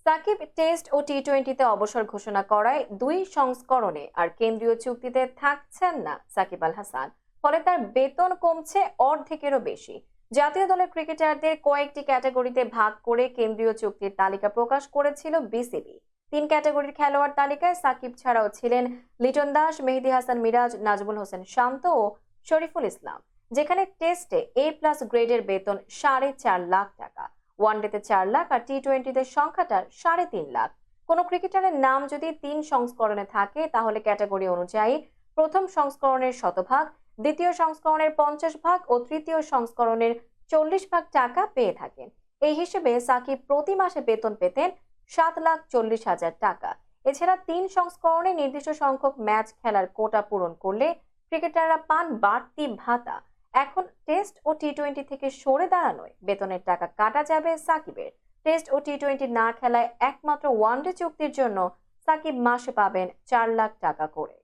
Shakib test ও টি-20-তে অবসর ঘোষণা করায় দুই সংস্করণে আর কেন্দ্রীয় চুক্তিতে থাকছেন না সাকিব আল হাসান। ফলে তার বেতন কমছে অর্ধেকেরও বেশি। জাতীয় দলের ক্রিকেটারদের কয়েকটি ক্যাটাগরিতে ভাগ করে কেন্দ্রীয় চুক্তির তালিকা প্রকাশ করেছিল বিসিবি। তিন ক্যাটাগরির খেলোয়াড় তালিকায় সাকিব ছাড়াও ছিলেন লিটন দাস, মেহেদী হাসান মিরাজ, নাজমুল হোসেন শান্ত ও শরীফুল ইসলাম। যেখানে টেস্টে A+ গ্রেডের বেতন 4.5 লাখ টাকা, ওয়ানডেতে 4 লাখ আর টি-20-তে সংখ্যাটা 3.5 লাখ। কোনো ক্রিকেটারের নাম যদি তিন সংস্করণে থাকে তাহলে ক্যাটাগরি অনুযায়ী প্রথম সংস্করণের 100 ভাগ, দ্বিতীয় সংস্করণের 50 ভাগ ও তৃতীয় সংস্করণের 40 ভাগ টাকা পেয়ে থাকেন। এই হিসেবে সাকিব প্রতি মাসে বেতন পেতেন 7,40,000 টাকা। এছাড়া তিন সংস্করণে নির্দিষ্ট সংখ্যক ম্যাচ খেলার কোটা পূরণ করলে ক্রিকেটাররা পান বাড়তি ভাতা। এখন টেস্ট ও টি-20 থেকে সরে দাঁড়ানোয় বেতনের টাকা কাটা যাবে সাকিবের। টেস্ট ও টি-20 না খেলায় একমাত্র ওয়ানডে চুক্তির জন্য সাকিব মাসে পাবেন 4 লাখ টাকা করে।